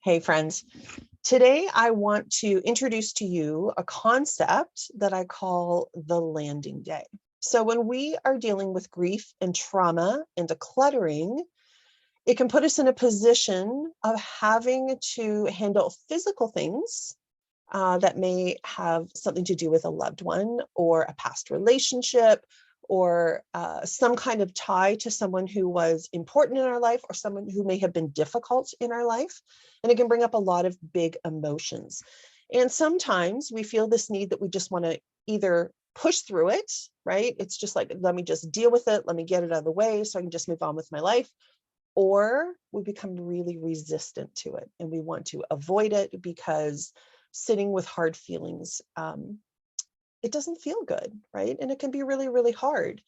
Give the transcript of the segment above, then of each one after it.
Hey friends, today I want to introduce to you a concept that I call the landing day. So when we are dealing with grief and trauma and decluttering, it can put us in a position of having to handle physical things that may have something to do with a loved one or a past relationship or some kind of tie to someone who was important in our life or someone who may have been difficult in our life. And it can bring up a lot of big emotions. And sometimes we feel this need that we just want to either push through it, right? It's just like, let me just deal with it. Let me get it out of the way so I can just move on with my life. Or we become really resistant to it and we want to avoid it because sitting with hard feelings, it doesn't feel good, right? And it can be really, really hard.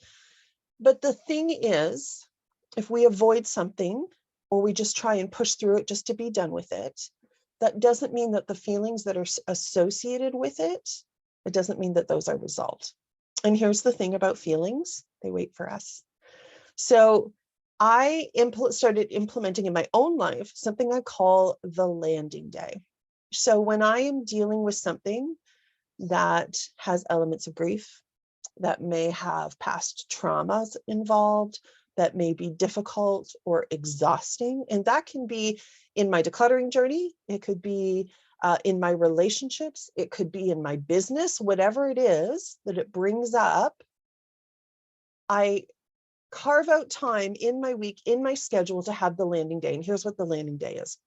But the thing is, if we avoid something or we just try and push through it just to be done with it, that doesn't mean that the feelings that are associated with it, it doesn't mean that those are resolved. And here's the thing about feelings, they wait for us. So I started implementing in my own life something I call the landing day. So when I am dealing with something that has elements of grief, that may have past traumas involved, that may be difficult or exhausting, and that can be in my decluttering journey, it could be in my relationships, it could be in my business, whatever it is that it brings up, I carve out time in my week, in my schedule to have the landing day. And here's what the landing day is.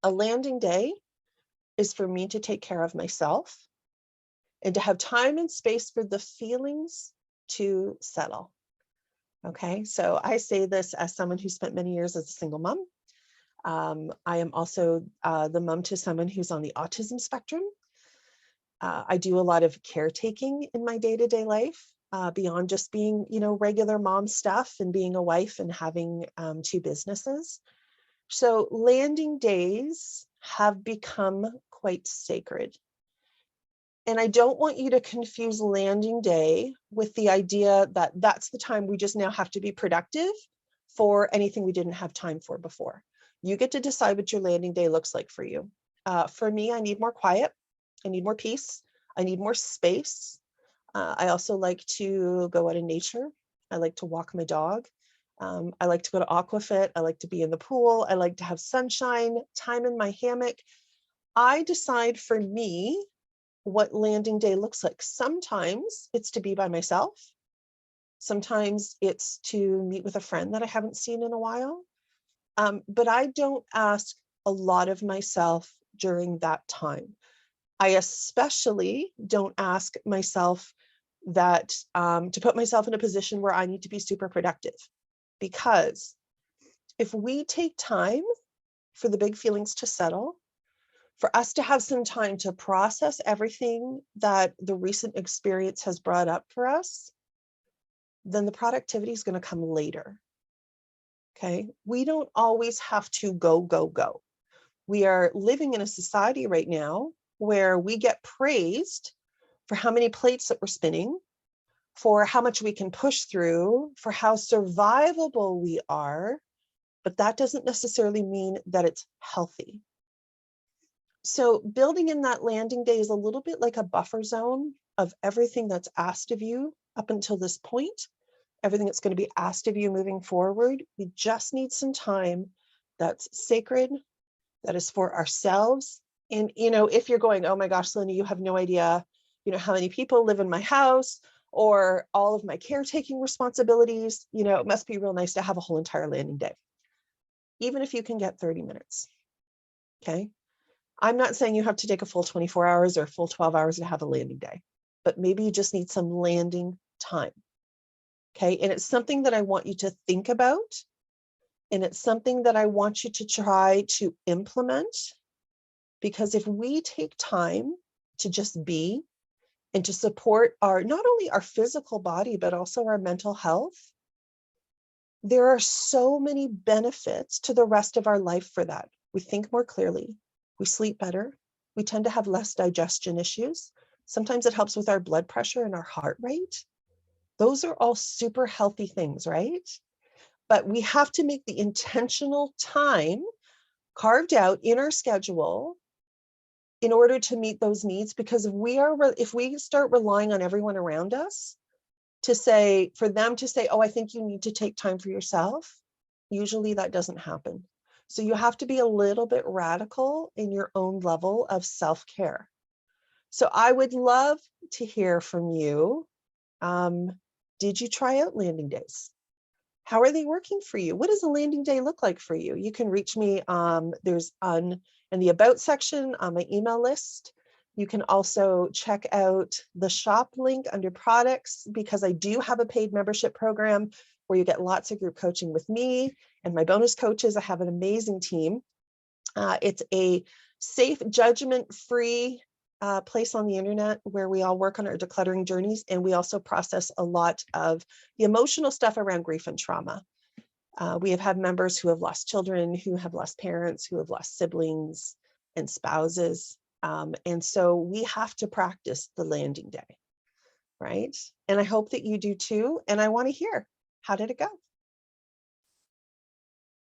A landing day is for me to take care of myself and to have time and space for the feelings to settle. Okay, so I say this as someone who spent many years as a single mom. I am also the mom to someone who's on the autism spectrum. I do a lot of caretaking in my day-to-day life. Beyond just being, regular mom stuff and being a wife and having 2 businesses. So landing days have become quite sacred. And I don't want you to confuse landing day with the idea that that's the time we just now have to be productive for anything we didn't have time for before. You get to decide what your landing day looks like for you. For me, I need more quiet. I need more peace. I need more space. I also like to go out in nature. I like to walk my dog. I like to go to Aquafit. I like to be in the pool. I like to have sunshine, time in my hammock. I decide for me what landing day looks like. Sometimes it's to be by myself. Sometimes it's to meet with a friend that I haven't seen in a while. But I don't ask a lot of myself during that time. I especially don't ask myself that to put myself in a position where I need to be super productive. Because if we take time for the big feelings to settle, for us to have some time to process everything that the recent experience has brought up for us, then the productivity is going to come later. Okay. We don't always have to go, go, go. We are living in a society right now where we get praised for how many plates that we're spinning, for how much we can push through, for how survivable we are, but that doesn't necessarily mean that it's healthy. So building in that landing day is a little bit like a buffer zone of everything that's asked of you up until this point, everything that's going to be asked of you moving forward. We just need some time that's sacred, that is for ourselves. And, if you're going, oh my gosh, Linda, you have no idea, how many people live in my house or all of my caretaking responsibilities, it must be real nice to have a whole entire landing day. Even if you can get 30 minutes. Okay. I'm not saying you have to take a full 24 hours or a full 12 hours to have a landing day, but maybe you just need some landing time. Okay. And it's something that I want you to think about. And it's something that I want you to try to implement, because if we take time to just be and to support not only our physical body, but also our mental health, there are so many benefits to the rest of our life for that. We think more clearly, we sleep better, we tend to have less digestion issues. Sometimes it helps with our blood pressure and our heart rate. Those are all super healthy things, right? But we have to make the intentional time carved out in our schedule in order to meet those needs. Because if we start relying on everyone around us for them to say, oh, I think you need to take time for yourself, usually that doesn't happen. So you have to be a little bit radical in your own level of self-care. So I would love to hear from you. Did you try out landing days? How are they working for you? What does a landing day look like for you? You can reach me. There's in the About section on my email list. You can also check out the shop link under products, because I do have a paid membership program where you get lots of group coaching with me and my bonus coaches. I have an amazing team. It's a safe, judgment-free place on the internet where we all work on our decluttering journeys, and we also process a lot of the emotional stuff around grief and trauma. We have had members who have lost children, who have lost parents, who have lost siblings and spouses. And so we have to practice the landing day, right? And I hope that you do too. And I want to hear, how did it go?